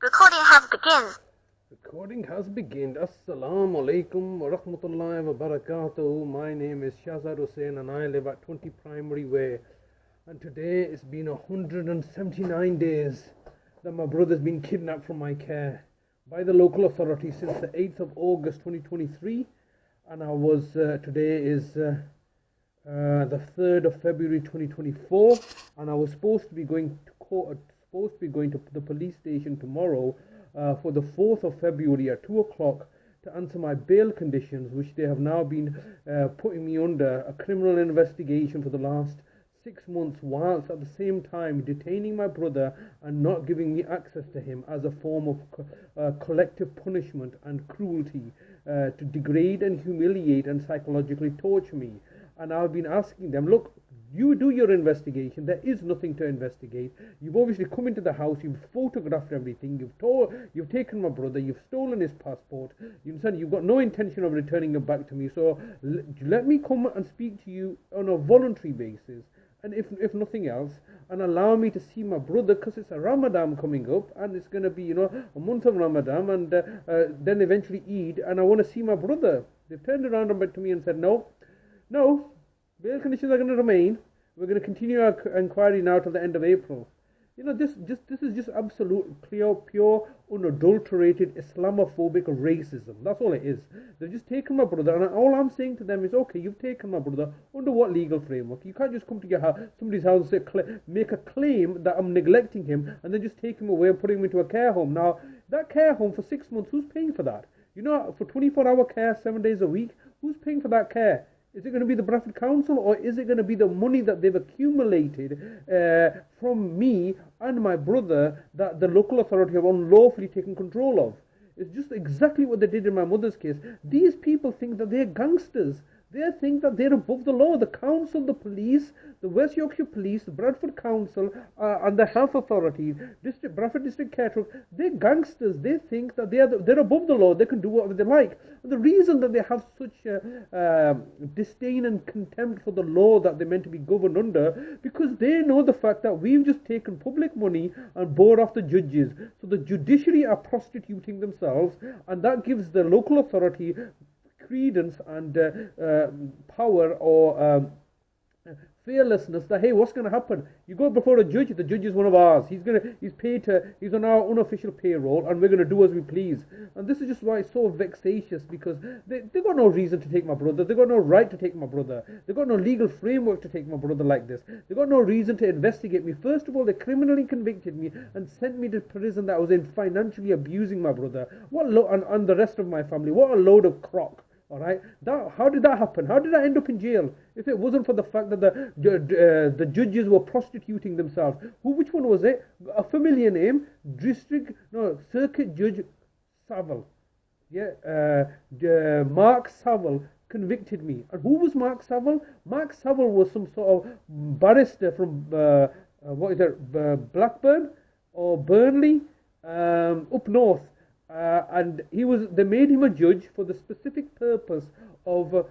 Recording has begun. Recording has begun. Assalamu alaikum wa rahmatullahi wa barakatuh. My name is Shazad Hussain and I live at 20 Primary Way. And today it's been 179 days that my brother's been kidnapped from my care by the local authorities since the 8th of August 2023. And today is the 3rd of February 2024. And I was supposed to be going to court, supposed to be going to the police station tomorrow for the 4th of February at 2 o'clock to answer my bail conditions, which they have now been putting me under a criminal investigation for the last 6 months, whilst at the same time detaining my brother and not giving me access to him as a form of collective punishment and cruelty to degrade and humiliate and psychologically torture me. And I've been asking them, look, you do your investigation. There is nothing to investigate. You've obviously come into the house. You've photographed everything. You've taken my brother. You've stolen his passport. You understand? You've got no intention of returning him back to me. So let me come and speak to you on a voluntary basis. And if nothing else, and allow me to see my brother, because it's a Ramadan coming up, and it's going to be, a month of Ramadan, and then eventually Eid, and I want to see my brother. They've turned around to me and said, no, bail conditions are going to remain. We're going to continue our inquiry now till the end of April. This is just absolute, clear, pure, unadulterated Islamophobic racism. That's all it is. They've just taken my brother, and all I'm saying to them is, okay, you've taken my brother. Under what legal framework? You can't just come to your house, somebody's house, and make a claim that I'm neglecting him, and then just take him away and put him into a care home. Now, that care home for 6 months, who's paying for that? For 24-hour care, 7 days a week, who's paying for that care? Is it going to be the Bradford Council, or is it going to be the money that they've accumulated from me and my brother that the local authority have unlawfully taken control of? It's just exactly what they did in my mother's case. These people think that they're gangsters. They think that they're above the law. The council, the police, the West Yorkshire Police, the Bradford Council, and the Health Authority, Bradford District Care Trust, they're gangsters. They think that they're above the law. They can do whatever they like. And the reason that they have such disdain and contempt for the law that they're meant to be governed under, because they know the fact that we've just taken public money and bought off the judges. So the judiciary are prostituting themselves, and that gives the local authority credence and power or fearlessness that, hey, what's going to happen? You go before a judge, the judge is one of ours. He's on our unofficial payroll, and we're going to do as we please. And this is just why it's so vexatious, because they got no reason to take my brother. They got no right to take my brother. They got no legal framework to take my brother like this. They got no reason to investigate me. First of all, they criminally convicted me and sent me to prison that I was in financially abusing my brother. And the rest of my family. What a load of crock. All right. How did that happen? How did I end up in jail? If it wasn't for the fact that the judges were prostituting themselves. Which one was it? A familiar name. Circuit Judge Saville. Yeah. Mark Saville convicted me. And who was Mark Saville? Mark Saville was some sort of barrister from Blackburn or Burnley, up north. And they made him a judge for the specific purpose of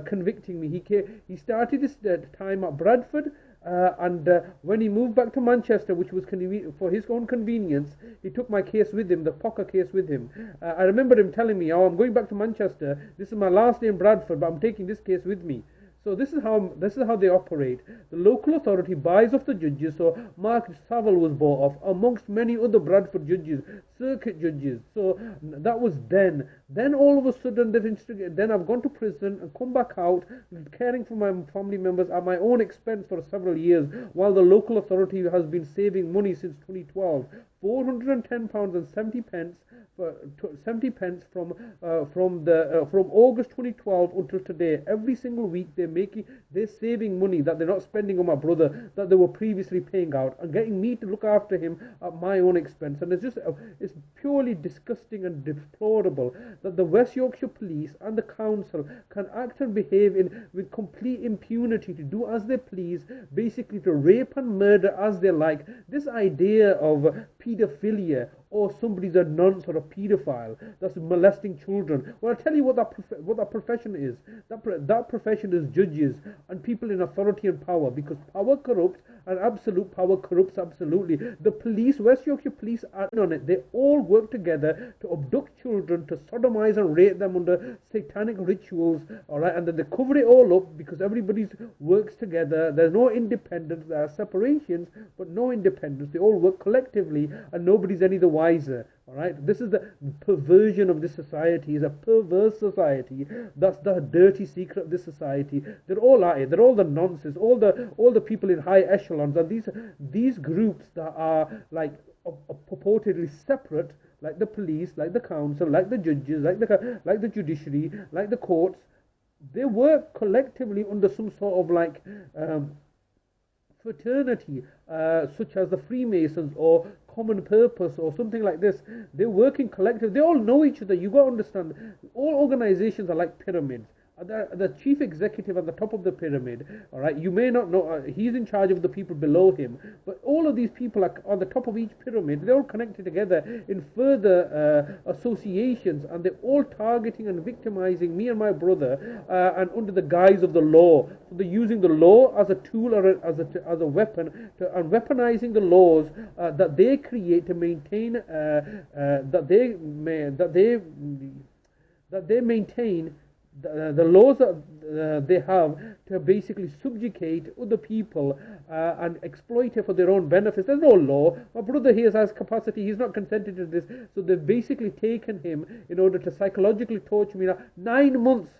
convicting me. He started his time at Bradford, and when he moved back to Manchester, which was for his own convenience, he took my case with him, the Pocker case with him. I remember him telling me, "Oh, I'm going back to Manchester. This is my last day in Bradford, but I'm taking this case with me." So this is how they operate. The local authority buys off the judges. So Mark Saville was bought off, amongst many other Bradford judges, circuit judges. So that was then. Then all of a sudden then I've gone to prison and come back out, caring for my family members at my own expense for several years, while the local authority has been saving money since 2012. £410.70 for 70 pence from August 2012 until today. Every single week they're saving money that they're not spending on my brother, that they were previously paying out, and getting me to look after him at my own expense. And it's purely disgusting and deplorable that the West Yorkshire Police and the council can act and behave with complete impunity, to do as they please, basically to rape and murder as they like. This idea of paedophilia or somebody's a nonce or a paedophile that's molesting children. Well, I'll tell you what that profession is. That profession is judges and people in authority and power, because power corrupts and absolute power corrupts absolutely. The police, West Yorkshire Police, are in on it. They all work together to abduct children, to sodomize and rape them under satanic rituals, all right, and then they cover it all up because everybody works together. There's no independence. There are separations, but no independence. They all work collectively, and nobody's any the wiser. All right, this is the perversion of this society. Is a perverse society. That's the dirty secret of this society. They're all at it. They're all the nonsense. All the people in high echelons, and these groups that are like purportedly separate, like the police, like the council, like the judges, like the judiciary, like the courts. They work collectively under some sort of like fraternity, such as the Freemasons or Common Purpose or something like this. They're working collective. They all know each other. You got to understand, all organizations are like pyramids. The chief executive at the top of the pyramid, all right, you may not know, he's in charge of the people below him, but all of these people are on the top of each pyramid. They're all connected together in further associations, and they're all targeting and victimizing me and my brother, and under the guise of the law. So they're using the law as a tool or as a weapon, and weaponizing the laws that they create to maintain that they maintain the laws that they have to basically subjugate other people and exploit it for their own benefits. There's no law. My brother here has capacity. He's not consented to this. So they've basically taken him in order to psychologically torture me now. 9 months.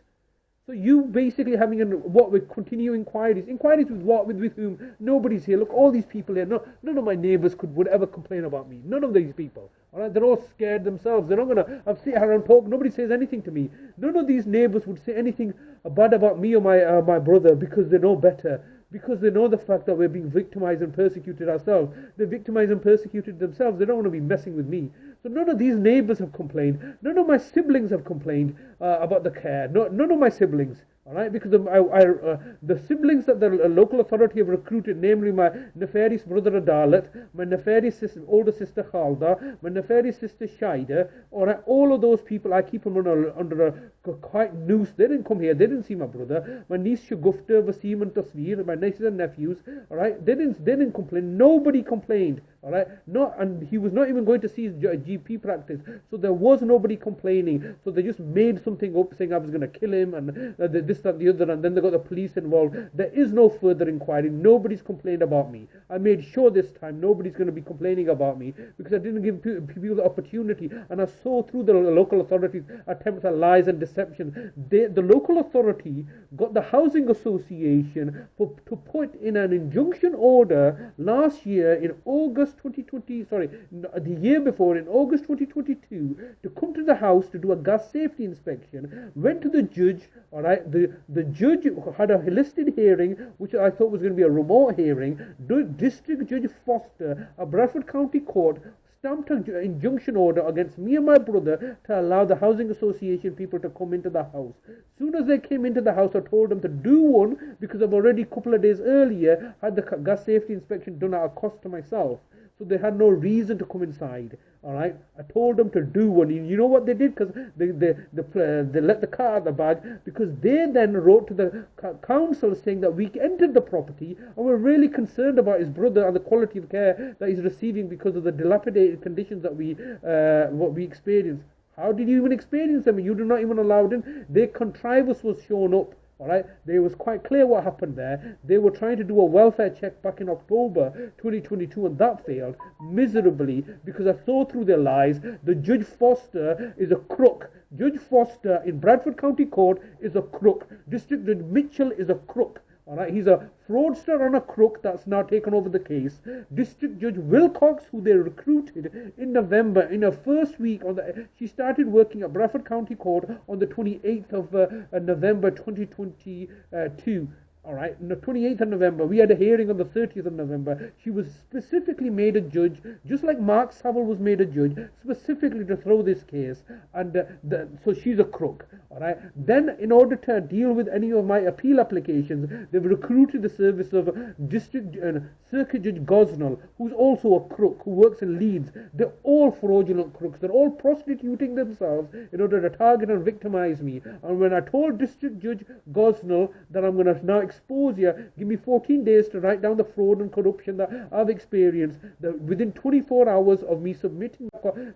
So you basically having what with continue inquiries with what, with whom? Nobody's here. Look, all these people here. No, none of my neighbours would ever complain about me. None of these people. All right, they're all scared themselves. They're not gonna. I've seen her and talk. Nobody says anything to me. None of these neighbours would say anything bad about me or my brother, because they know better. Because they know the fact that we're being victimized and persecuted ourselves. They're victimized and persecuted themselves. They don't want to be messing with me. So none of these neighbours have complained. None of my siblings have complained about the care. None of my siblings. All right, because the siblings that the local authority have recruited, namely my nefarious brother Adalat, my nefarious older sister Khalda, my nefarious sister Shaida, all of those people, I keep them under a quite noose. They didn't come here. They didn't see my brother. My niece Shagufta, Wasim and Tasveer, my nieces and nephews. All right, they didn't complain. Nobody complained. All right, and he was not even going to see his GP practice, so there was nobody complaining. So they just made something up saying I was going to kill him and this, that, the other, and then they got the police involved. There is no further inquiry. Nobody's complained about me. I made sure this time nobody's going to be complaining about me, because I didn't give people the opportunity, and I saw through the local authorities' attempts at lies and deception. The local authority got the housing association to put in an injunction order last year in August 2020, the year before, in August 2022, to come to the house to do a gas safety inspection. Went to the judge, all right, the judge had a listed hearing, which I thought was going to be a remote hearing. District Judge Foster at Bradford County Court stamped an injunction order against me and my brother to allow the housing association people to come into the house. Soon as they came into the house, I told them to do one, because I've already a couple of days earlier had the gas safety inspection done at a cost to myself. So they had no reason to come inside. All right, I told them to do one. You know what they did? Because they let the cat out of the bag, because they then wrote to the council saying that we entered the property and we're really concerned about his brother and the quality of care that he's receiving because of the dilapidated conditions that what we experienced. How did you even experience them? You do not even allow them. Their contrivance was shown up. All right, it was quite clear what happened there. They were trying to do a welfare check back in October 2022, and that failed miserably because I saw through their lies. The Judge Foster is a crook. Judge Foster in Bradford County Court is a crook. District Judge Mitchell is a crook. All right, he's a fraudster and a crook that's now taken over the case. District Judge Wilcox, who they recruited in November, in her first week, she started working at Bradford County Court on the 28th of November 2022. All right, on the 28th of November, we had a hearing on the 30th of November. She was specifically made a judge, just like Mark Saville was made a judge, specifically to throw this case. And so she's a crook. All right. Then, in order to deal with any of my appeal applications, they've recruited the service of District Circuit Judge Gosnell, who's also a crook, who works in Leeds. They're all fraudulent crooks. They're all prostituting themselves in order to target and victimize me. And when I told District Judge Gosnell that I'm going to now expose you, give me 14 days to write down the fraud and corruption that I've experienced, that within 24 hours of me submitting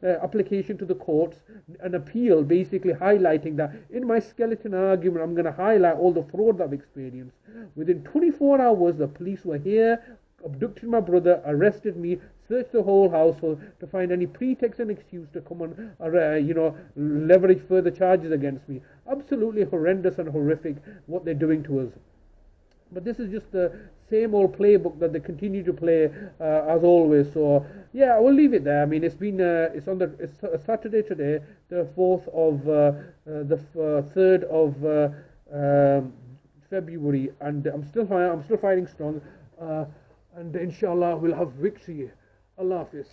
application to the courts, an appeal basically highlighting that in my skeleton argument I'm going to highlight all the fraud I've experienced. Within 24 hours the police were here, abducted my brother, arrested me, searched the whole household to find any pretext and excuse to come on, leverage further charges against me. Absolutely horrendous and horrific what they're doing to us. But this is just the same old playbook that they continue to play as always. So yeah, I will leave it there. I mean, it's Saturday today, the 4th of the 3rd of February, and I'm still fighting strong. And inshallah we'll have victory. Allah Hafiz.